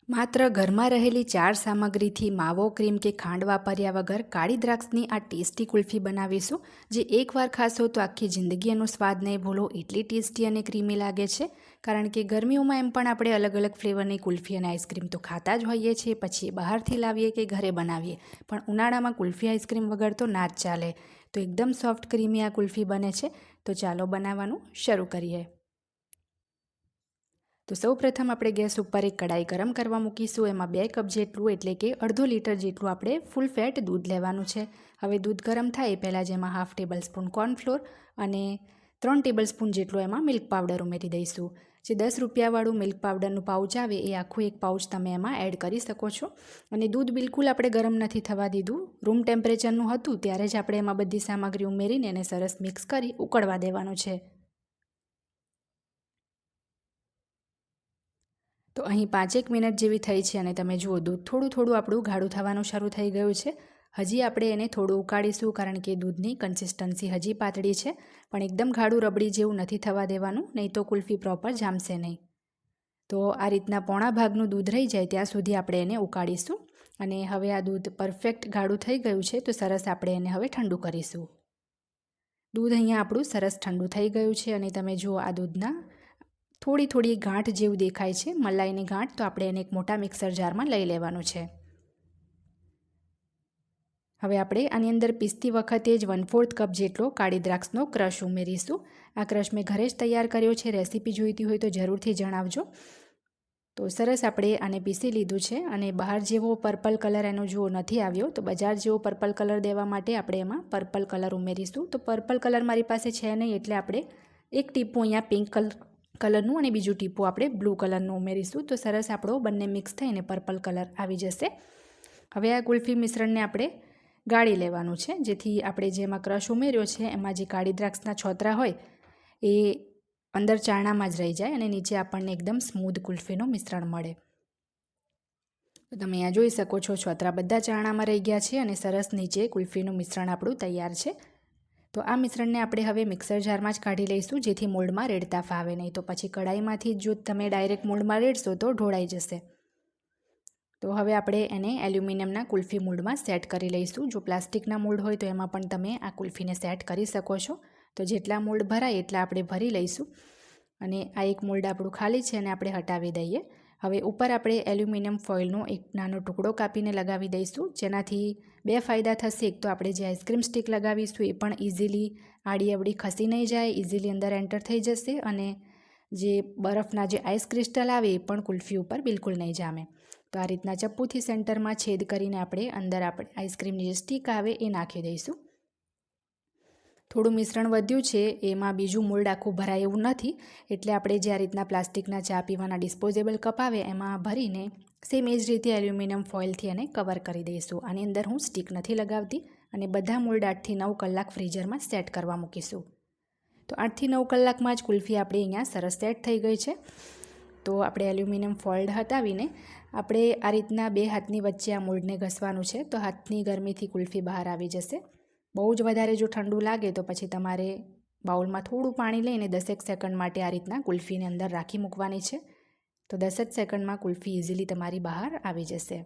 માત્ર ઘરમાં રહેલી 4 સામગ્રીથી માવો, ક્રીમ કે ખાંડ વાપર્યા વગર કાળી દ્રાક્ષની આ ટેસ્ટી કુલ્ફી બનાવીશું, જે એકવાર ખાશો તો આખી જિંદગી એનો સ્વાદ નહીં ભૂલો, એટલી ટેસ્ટી અને ક્રીમી લાગે છે. કારણ કે ગરમીઓમાં એમ પણ આપણે અલગ અલગ ફ્લેવરની કુલ્ફી અને આઈસ્ક્રીમ તો ખાતા જ હોઈએ છીએ, પછી બહારથી લાવીએ કે ઘરે બનાવીએ, પણ ઉનાળામાં કુલ્ફી આઈસ્ક્રીમ વગર તો ના જ ચાલે. તો એકદમ સોફ્ટ ક્રીમી આ કુલ્ફી બને છે. તો ચાલો બનાવવાનું શરૂ કરીએ. તો સૌપ્રથમ આપણે ગેસ ઉપર એક કડાઈ ગરમ કરવા મૂકીશું. એમાં 2 કપ જેટલું એટલે કે અડધો લીટર જેટલું આપણે ફૂલ ફેટ દૂધ લેવાનું છે. હવે દૂધ ગરમ થાય એ પહેલાં જેમાં 1/2 ટેબલસ્પૂન કોર્નફ્લોર અને 3 ટેબલસ્પૂન જેટલું એમાં મિલ્ક પાવડર ઉમેરી દઈશું. જે 10 રૂપિયાવાળું મિલ્ક પાવડરનું પાઉચ આવે એ આખું એક પાઉચ તમે એમાં એડ કરી શકો છો. અને દૂધ બિલકુલ આપણે ગરમ નથી થવા દીધું, રૂમ ટેમ્પરેચરનું હતું ત્યારે જ આપણે એમાં બધી સામગ્રી ઉમેરીને એને સરસ મિક્સ કરી ઉકળવા દેવાનું છે. તો અહીં 5 મિનિટ જેવી થઈ છે અને તમે જુઓ દૂધ થોડું આપણું ગાઢું થવાનું શરૂ થઈ ગયું છે. હજી આપણે એને થોડું ઉકાળીશું કારણ કે દૂધની કન્સિસ્ટન્સી હજી પાતળી છે, પણ એકદમ ગાઢું રબડી જેવું નથી થવા દેવાનું, નહીં તો કુલ્ફી પ્રોપર જામશે નહીં. તો આ રીતના પોણા ભાગનું દૂધ રહી જાય ત્યાં સુધી આપણે એને ઉકાળીશું. અને હવે આ દૂધ પરફેક્ટ ગાઢું થઈ ગયું છે તો સરસ આપણે એને હવે ઠંડુ કરીશું. દૂધ અહીંયા આપણું સરસ ઠંડુ થઈ ગયું છે અને તમે જુઓ આ દૂધના થોડી ગાંઠ જેવું દેખાય છે, મલાઈની ગાંઠ. તો આપણે એને એક મોટા મિક્સર જારમાં લઈ લેવાનું છે. હવે આપણે આની અંદર પીસતી વખતે જ 1/4 કપ જેટલો કાળી દ્રાક્ષનો ક્રશ ઉમેરીશું. આ ક્રશ મેં ઘરે જ તૈયાર કર્યો છે. રેસીપી જોઈતી હોય તો જરૂરથી જણાવજો. તો સરસ આપણે આને પીસી લીધું છે અને બહાર જેવો પર્પલ કલર એનો જુઓ નથી આવ્યો, તો બજાર જેવો પર્પલ કલર દેવા માટે આપણે એમાં પર્પલ કલર ઉમેરીશું. તો પર્પલ કલર મારી પાસે છે નહીં એટલે આપણે એક ટીપું અહીંયા પિંક કલરનું અને બીજું ટીપું આપણે બ્લુ કલરનું ઉમેરીશું. તો સરસ આપણો બંને મિક્સ થઈને પર્પલ કલર આવી જશે. હવે આ કુલ્ફી મિશ્રણને આપણે ગાળી લેવાનું છે, જેથી આપણે જેમાં ક્રશ ઉમેર્યો છે એમાં જે કાળી દ્રાક્ષના છોતરા હોય એ અંદર ચારણામાં જ રહી જાય અને નીચે આપણને એકદમ સ્મૂધ કુલ્ફીનું મિશ્રણ મળે. તો તમે અહીંયા જોઈ શકો છો છોતરા બધા ચારણામાં રહી ગયા છે અને સરસ નીચે કુલ્ફીનું મિશ્રણ આપણું તૈયાર છે. તો આ મિશ્રણને આપણે હવે મિક્સર જારમાં જ કાઢી લઈશું, જેથી મોલ્ડમાં રેડતા ફાવે નહીં. તો પછી કડાઈમાંથી જો તમે ડાયરેક્ટ મોલ્ડમાં રેડશો તો ઢોળાઈ જશે. તો હવે આપણે એને એલ્યુમિનિયમના કુલ્ફી મોલ્ડમાં સેટ કરી લઈશું. જો પ્લાસ્ટિકના મોલ્ડ હોય તો એમાં પણ તમે આ કુલ્ફીને સેટ કરી શકો છો. તો જેટલા મોલ્ડ ભરાય એટલા આપણે ભરી લઈશું. અને આ એક મોલ્ડ આપણું ખાલી છે અને આપણે હટાવી દઈએ. હવે ઉપર આપણે એલ્યુમિનિયમ ફોઇલનો એક નાનો ટુકડો કાપીને લગાવી દઈશું, જેનાથી 2 ફાયદા થશે. એક તો આપણે જે આઈસ્ક્રીમ સ્ટિક લગાવીશું એ પણ ઇઝીલી આડી અવડી ખસી નહીં જાય, ઇઝીલી અંદર એન્ટર થઈ જશે. અને જે બરફના જે આઈસ ક્રિસ્ટલ આવે એ પણ કુલ્ફી ઉપર બિલકુલ નહીં જામે. તો આ રીતના ચપ્પુથી સેન્ટરમાં છેદ કરીને આપણે અંદર આઈસ્ક્રીમની જે સ્ટિક આવે એ નાખી દઈશું. થોડું મિશ્રણ વધ્યું છે, એમાં બીજું મોલ્ડ આખું ભરાય એવું નથી, એટલે આપણે જે આ રીતના પ્લાસ્ટિકના ચા પીવાના ડિસ્પોઝેબલ કપ આવે એમાં ભરીને સેમ એ જ રીતે એલ્યુમિનિયમ ફોઇલથી એને કવર કરી દઈશું. આની અંદર હું સ્ટિક નથી લગાવતી અને બધા મોલ્ડ 8 થી 9 કલાક ફ્રીઝરમાં સેટ કરવા મૂકીશું. તો 8 થી 9 કલાકમાં જ કુલ્ફી આપણી અહીંયા સરસ સેટ થઈ ગઈ છે. તો આપણે એલ્યુમિનિયમ ફોઇલ હટાવીને આપણે આ રીતના 2 હાથની વચ્ચે આ મોલ્ડને ઘસવાનું છે. તો હાથની ગરમીથી કુલ્ફી બહાર આવી જશે. બહુ જ વધારે જો ઠંડુ લાગે તો પછી તમારે બાઉલમાં થોડું પાણી લઈને 10 સેકન્ડ માટે આ રીતના કુલ્ફીને અંદર રાખી મૂકવાની છે. તો 10 સેકન્ડમાં કુલ્ફી ઇઝીલી તમારી બહાર આવી જશે.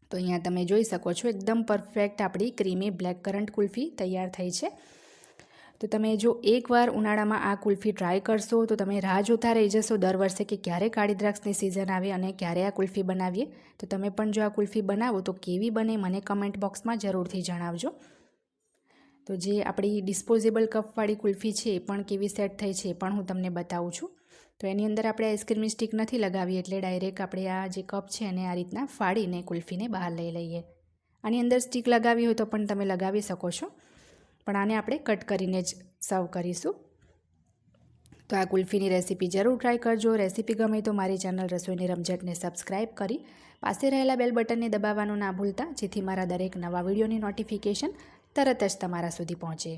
તો અહીંયા તમે જોઈ શકો છો એકદમ પરફેક્ટ આપણી ક્રીમી બ્લેક કરન્ટ કુલ્ફી તૈયાર થઈ છે. તો તમે જો એકવાર ઉનાળામાં આ કુલ્ફી ટ્રાય કરશો તો તમે રાહ જોતા રહી જશો દર વર્ષે કે ક્યારે કાળી દ્રાક્ષની સિઝન આવે અને ક્યારે આ કુલ્ફી બનાવીએ. તો તમે પણ જો આ કુલ્ફી બનાવો તો કેવી બને મને કમેન્ટ બોક્સમાં જરૂરથી જણાવજો. તો જે આપણી ડિસ્પોઝેબલ કપવાળી કુલ્ફી છે એ પણ કેવી સેટ થઈ છે એ પણ હું તમને બતાવું છું. તો એની અંદર આપણે આઈસ્ક્રીમની સ્ટિક નથી લગાવી એટલે ડાયરેક્ટ આપણે આ જે કપ છે એને આ રીતના ફાડીને કુલ્ફીને બહાર લઈ લઈએ. આની અંદર સ્ટિક લગાવી હોય તો પણ તમે લગાવી શકો છો, પણ આને આપણે કટ કરીને જ સર્વ કરીશું. તો આ કુલ્ફીની રેસીપી જરૂર ટ્રાય કરજો. રેસીપી ગમે તો મારી ચેનલ રસોઈની રમઝટને સબસ્ક્રાઈબ કરી પાસે રહેલા બેલ બટનને દબાવવાનું ના ભૂલતા, જેથી મારા દરેક નવા વિડીયોની નોટિફિકેશન તરત જ તમારા સુધી પહોંચે.